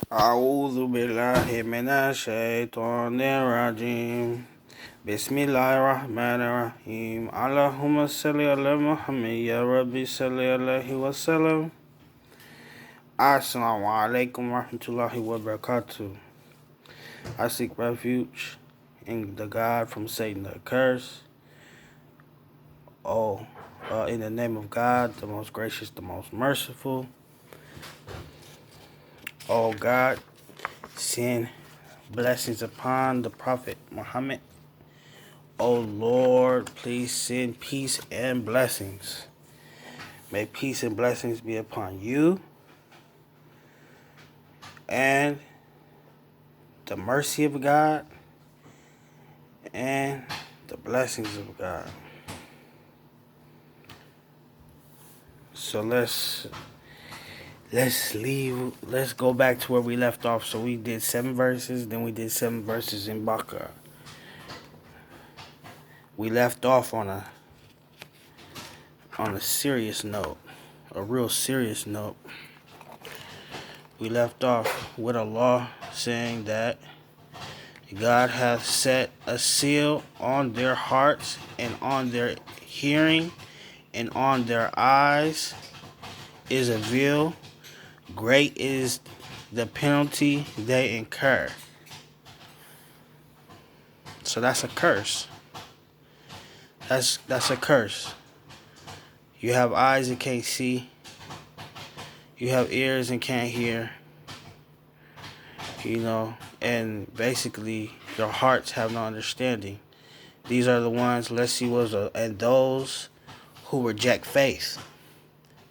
أعوذ بالله من الشيطان الرجيم بسم الله الرحمن الرحيم اللهم صل على محمد يا ربي صل عليه وسلم. Assalamu alaikum warahmatullahi wabarakatuh. I seek refuge in the God from Satan the curse. In the name of God, the most gracious, the most merciful. Oh God, send blessings upon the Prophet Muhammad. Oh Lord, please send peace and blessings. May peace and blessings be upon you and the mercy of God and the blessings of God. So let's go back to where we left off. So we did 7 verses, then we did 7 verses in Baqarah. We left off on a serious note, a real serious note. We left off with Allah saying that God hath set a seal on their hearts and on their hearing and on their eyes is a veil. Great is the penalty they incur. So that's a curse. That's a curse. You have eyes and can't see. You have ears and can't hear. And basically your hearts have no understanding. These are the ones, and those who reject faith.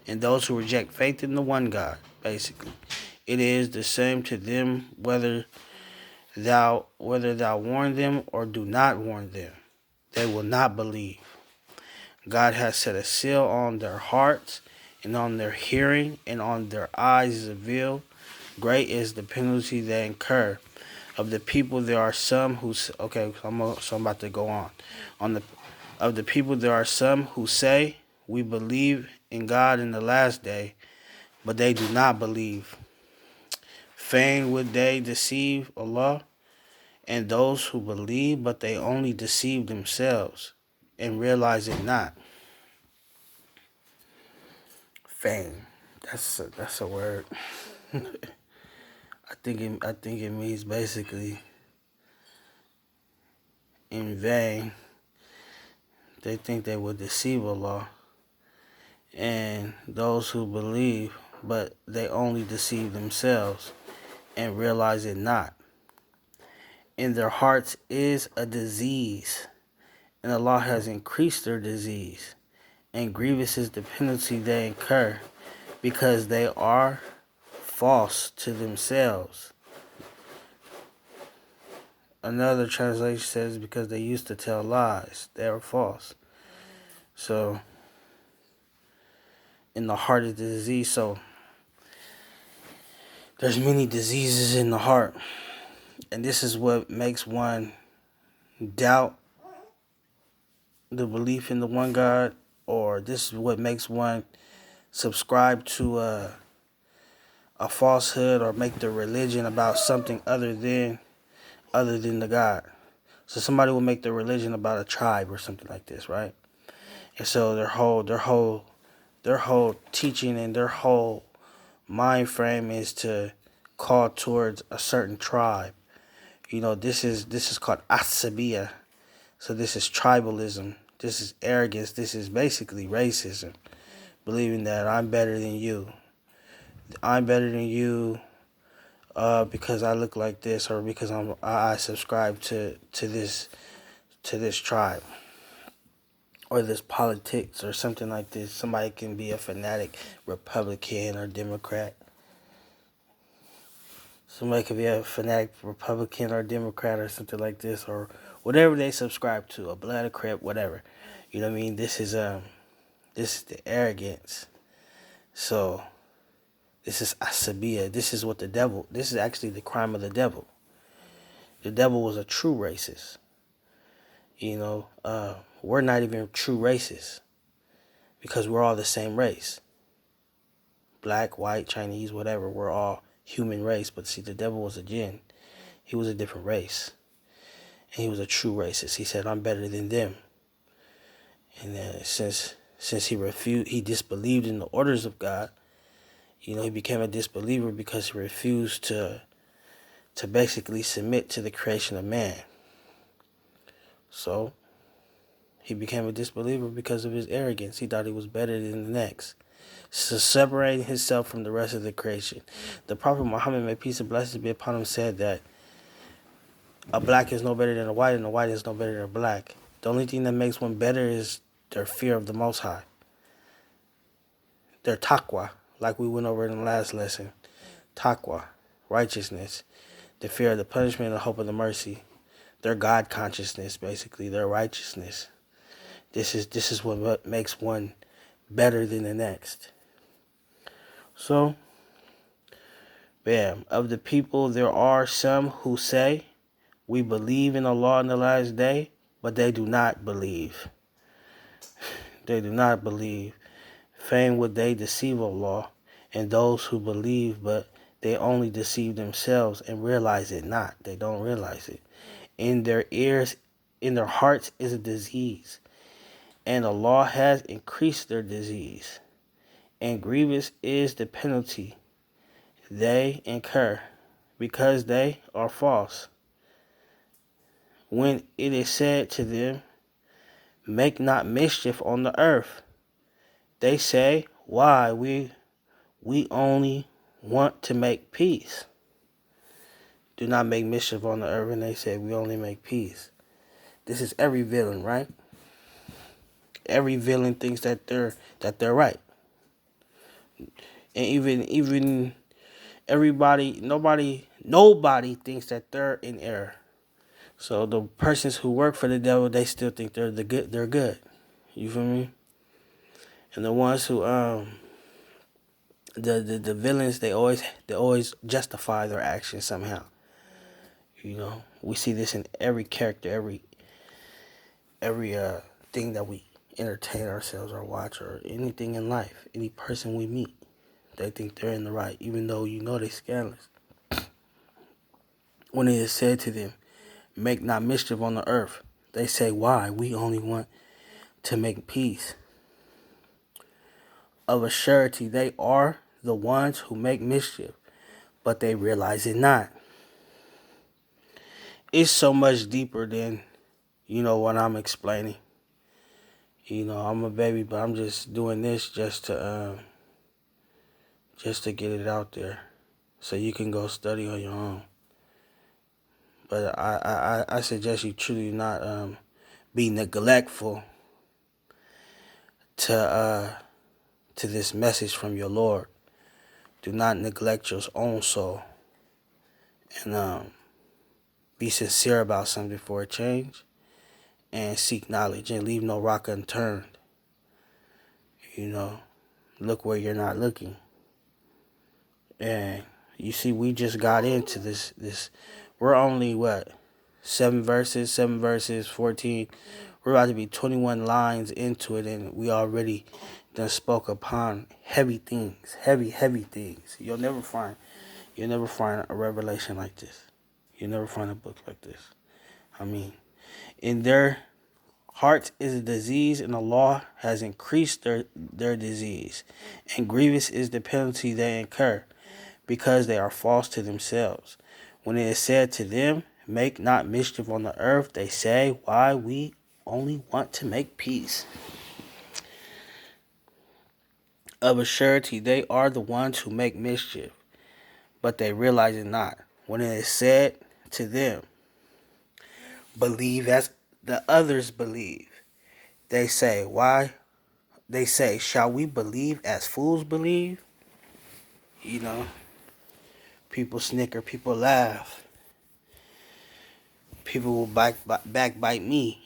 And those who reject faith in the one God, basically. It is the same to them whether thou warn them or do not warn them. They will not believe. God has set a seal on their hearts and on their hearing and on their eyes is a veil. Great is the penalty they incur. Of the people there are some who I'm about to go on. Of the people there are some who say, we believe in God in the last day, but they do not believe. Fain would they deceive Allah and those who believe, but they only deceive themselves and realize it not. Fain, that's a word. I think it means basically in vain. They think they will deceive Allah and those who believe, but they only deceive themselves and realize it not. In their hearts is a disease, and Allah has increased their disease, and grievous is the penalty they incur, because they are false to themselves. Another translation says because they used to tell lies, they are false. So, in the heart is the disease. So, there's many diseases in the heart, and this is what makes one doubt the belief in the one God, or this is what makes one subscribe to a falsehood or make the religion about something other than the God. So somebody will make their religion about a tribe or something like this, right? And so their whole teaching and their whole mind frame is to call towards a certain tribe. This is called asabiya. So this is tribalism. This is arrogance. This is basically racism. Believing that I'm better than you. I'm better than you because I look like this, or because I subscribe to this tribe or this politics or something like this. Somebody can be a fanatic Republican or Democrat. Somebody could be a fanatic Republican or Democrat or something like this, or whatever they subscribe to, a blood crip, whatever. You know what I mean? This is the arrogance. So this is asabiya. This is actually the crime of the devil. The devil was a true racist. We're not even true racists because we're all the same race. Black, white, Chinese, whatever. We're all human race. But see, the devil was a jinn. He was a different race. And he was a true racist. He said, I'm better than them. And since he disbelieved in the orders of God, he became a disbeliever because he refused to basically submit to the creation of man. So he became a disbeliever because of his arrogance. He thought he was better than the next. So separating himself from the rest of the creation. The Prophet Muhammad, may peace and blessings be upon him, said that a black is no better than a white, and a white is no better than a black. The only thing that makes one better is their fear of the Most High. Their taqwa, like we went over in the last lesson. Taqwa, righteousness, the fear of the punishment and the hope of the mercy. Their God consciousness, basically, their righteousness. This is what makes one better than the next. So, bam, of the people there are some who say, we believe in Allah in the last day, but they do not believe. They do not believe. Fain would they deceive Allah and those who believe, but they only deceive themselves and realize it not. They don't realize it. In their ears, in their hearts is a disease, and Allah has increased their disease. And grievous is the penalty they incur, because they are false. When it is said to them, make not mischief on the earth, they say, why, we only want to make peace. Do not make mischief on the earth, and they say, we only make peace. This is every villain, right? Every villain thinks that they're right. And even everybody, nobody thinks that they're in error. So the persons who work for the devil, they still think they're good. You feel me? And the ones who the villains, they always justify their actions somehow. We see this in every character, every thing that we entertain ourselves or watch, or anything in life. Any person we meet, they think they're in the right, even though they're scandalous. When it is said to them, make not mischief on the earth, they say, why? We only want to make peace. Of a surety, they are the ones who make mischief, but they realize it not. It's so much deeper than, what I'm explaining. I'm a baby, but I'm just doing this just to get it out there, so you can go study on your own. But I suggest you truly not be neglectful to this message from your Lord. Do not neglect your own soul, and be sincere about something for a change, and seek knowledge, and leave no rock unturned. Look where you're not looking. And you see, we just got into this. We're only, 7 verses, 14. We're about to be 21 lines into it, and we already done spoke upon heavy things, heavy things. You'll never find a revelation like this. You'll never find a book like this. In their hearts is a disease, and Allah has increased their disease. And grievous is the penalty they incur, because they are false to themselves. When it is said to them, make not mischief on the earth, they say, why? We only want to make peace. Of a surety, they are the ones who make mischief, but they realize it not. When it is said to them, believe as the others believe, they say, why? They say, shall we believe as fools believe? People snicker, people laugh. People will backbite me,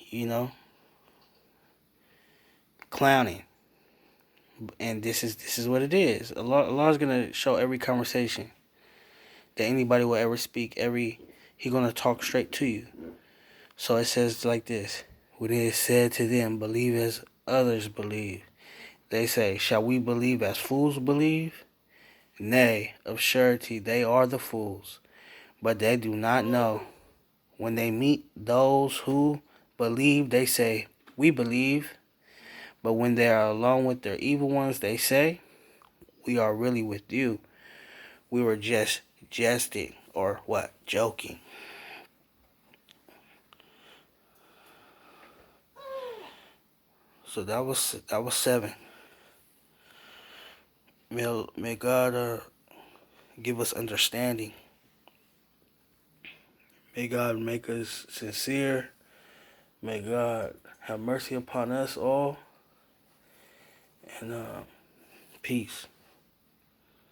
clowning. And this is what it is. Allah's gonna show every conversation that anybody will ever speak. He's gonna talk straight to you. So it says like this: when it is said to them, believe as others believe, they say, shall we believe as fools believe? Nay, of surety they are the fools, but they do not know. When they meet those who believe, they say, we believe. But when they are alone with their evil ones, they say, we are really with you. We were just jesting or what? Joking. So that was 7. May God give us understanding. May God make us sincere. May God have mercy upon us all. And peace.